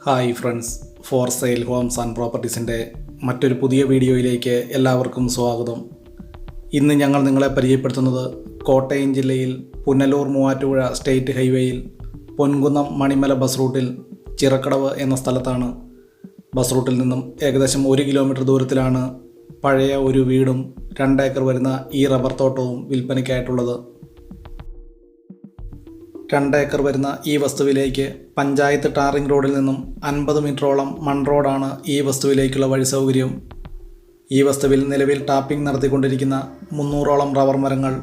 Hi friends, for sale homes and പ്രോപ്പർട്ടീസിൻ്റെ മറ്റൊരു പുതിയ വീഡിയോയിലേക്ക് എല്ലാവർക്കും സ്വാഗതം. ഇന്ന് ഞങ്ങൾ നിങ്ങളെ പരിചയപ്പെടുത്തുന്നത് കോട്ടയം ജില്ലയിൽ പുനലൂർ മൂവാറ്റുപുഴ സ്റ്റേറ്റ് ഹൈവേയിൽ പൊൻകുന്നം മണിമല ബസ് റൂട്ടിൽ ചിറക്കടവ് എന്ന സ്ഥലത്താണ്. ബസ് റൂട്ടിൽ നിന്നും ഏകദേശം 1 കിലോമീറ്റർ ദൂരത്തിലാണ് പഴയ ഒരു വീടും 2 ഏക്കർ വരുന്ന ഈ റബ്ബർ തോട്ടവും വിൽപ്പനയ്ക്കായിട്ടുള്ളത്. 2 ഏക്കർ വരുന്ന ഈ വസ്തുവിലേക്ക് പഞ്ചായത്ത് ടാറിംഗ് റോഡിൽ നിന്നും 50 മീറ്ററോളം മൺ റോഡാണ് ഈ വസ്തുവിലേക്കുള്ള വഴി സൗകര്യം. ഈ വസ്തുവിൽ നിലവിൽ ടാപ്പിംഗ് നടത്തിക്കൊണ്ടിരിക്കുന്ന 300ഓളം റബ്ബർ മരങ്ങൾ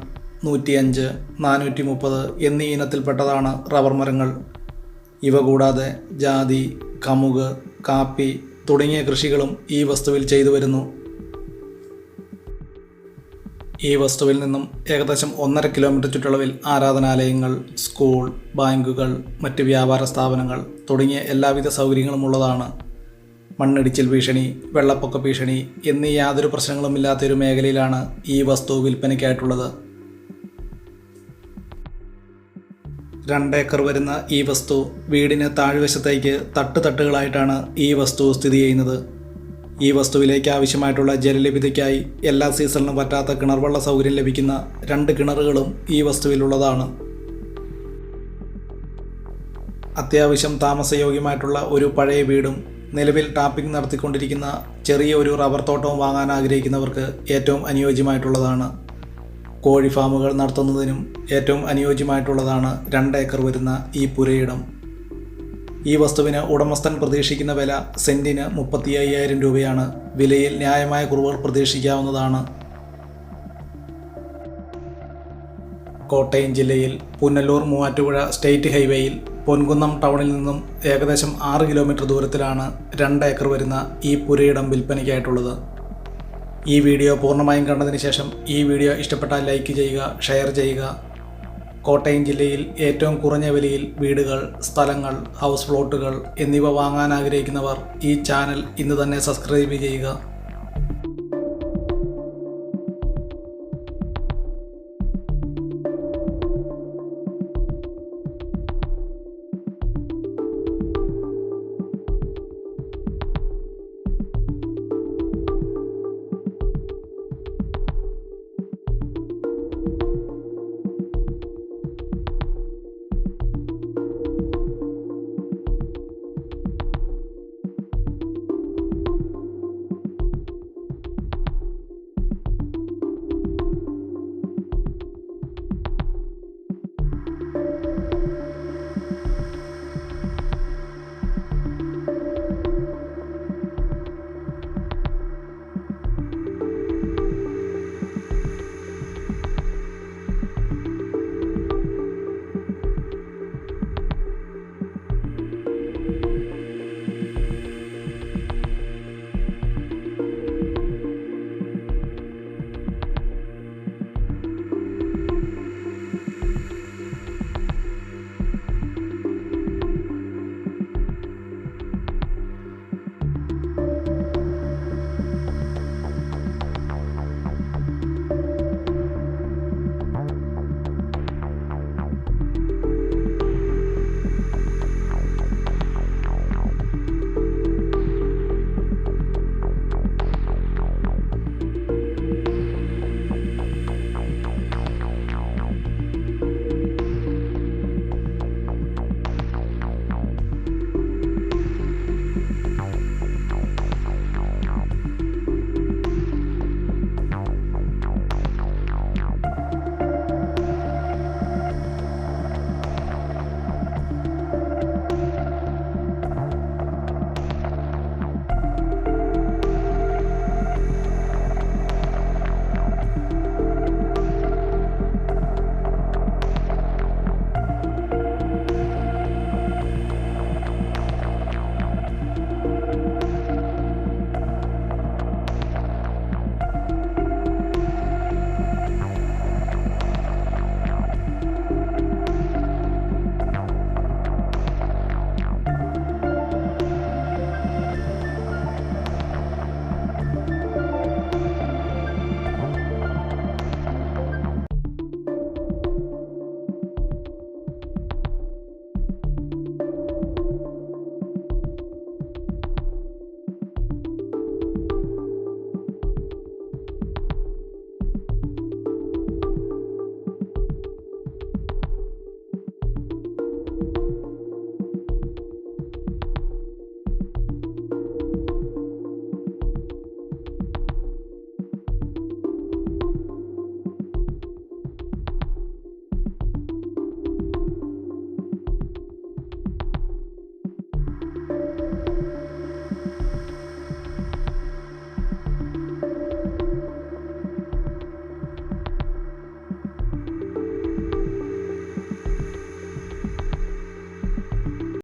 105, 430 എന്നീ ഇനത്തിൽപ്പെട്ടതാണ് റബ്ബർ മരങ്ങൾ. ഇവ കൂടാതെ ജാതി, കമുക്, കാപ്പി തുടങ്ങിയ കൃഷികളും ഈ വസ്തുവിൽ ചെയ്തു വരുന്നു. ഈ വസ്തുവിൽ നിന്നും ഏകദേശം 1.5 കിലോമീറ്റർ ചുറ്റളവിൽ ആരാധനാലയങ്ങൾ, സ്കൂൾ, ബാങ്കുകൾ, മറ്റ് വ്യാപാര സ്ഥാപനങ്ങൾ തുടങ്ങിയ എല്ലാവിധ സൗകര്യങ്ങളും ഉള്ളതാണ്. മണ്ണിടിച്ചിൽ ഭീഷണി, വെള്ളപ്പൊക്ക ഭീഷണി എന്നീ യാതൊരു പ്രശ്നങ്ങളുമില്ലാത്തൊരു മേഖലയിലാണ് ഈ വസ്തു വിൽപ്പനയ്ക്കായിട്ടുള്ളത്. 2 ഏക്കർ വരുന്ന ഈ വസ്തു വീടിന് താഴ്വശത്തേക്ക് തട്ടുകളായിട്ടാണ് ഈ വസ്തു സ്ഥിതി ചെയ്യുന്നത്. ഈ വസ്തുവിലേക്ക് ആവശ്യമായിട്ടുള്ള ജലലഭ്യതയ്ക്കായി എല്ലാ സീസണിലും പറ്റാത്ത കിണർവെള്ള സൗകര്യം ലഭിക്കുന്ന 2 കിണറുകളും ഈ വസ്തുവിലുള്ളതാണ്. അത്യാവശ്യം താമസയോഗ്യമായിട്ടുള്ള ഒരു പഴയ വീടും നിലവിൽ ടാപ്പിംഗ് നടത്തിക്കൊണ്ടിരിക്കുന്ന ചെറിയ ഒരു റബ്ബർ തോട്ടവും വാങ്ങാൻ ആഗ്രഹിക്കുന്നവർക്ക് ഏറ്റവും അനുയോജ്യമായിട്ടുള്ളതാണ്. കോഴി ഫാമുകൾ നടത്തുന്നതിനും ഏറ്റവും അനുയോജ്യമായിട്ടുള്ളതാണ് 2 ഏക്കർ വരുന്ന ഈ പുരയിടം. ഈ വസ്തുവിന് ഉടമസ്ഥൻ പ്രതീക്ഷിക്കുന്ന വില സെൻറ്റിന് 35,000 രൂപയാണ്. വിലയിൽ ന്യായമായ കുറവുകൾ പ്രതീക്ഷിക്കാവുന്നതാണ്. കോട്ടയം ജില്ലയിൽ പുനലൂർ മൂവാറ്റുപുഴ സ്റ്റേറ്റ് ഹൈവേയിൽ പൊൻകുന്നം ടൗണിൽ നിന്നും ഏകദേശം 6 കിലോമീറ്റർ ദൂരത്തിലാണ് 2 ഏക്കർ വരുന്ന ഈ പുരയിടം വിൽപ്പനയ്ക്കായിട്ടുള്ളത്. ഈ വീഡിയോ പൂർണ്ണമായും കണ്ടതിന് ശേഷം ഈ വീഡിയോ ഇഷ്ടപ്പെട്ടാൽ ലൈക്ക് ചെയ്യുക, ഷെയർ ചെയ്യുക. കോട്ടയം ജില്ലയിൽ ഏറ്റവും കുറഞ്ഞ വിലയിൽ വീടുകൾ, സ്ഥലങ്ങൾ, ഹൗസ് പ്ലോട്ടുകൾ എന്നിവ വാങ്ങാൻ ആഗ്രഹിക്കുന്നവർ ഈ ചാനൽ ഇന്ന് തന്നെ സബ്സ്ക്രൈബ് ചെയ്യുക.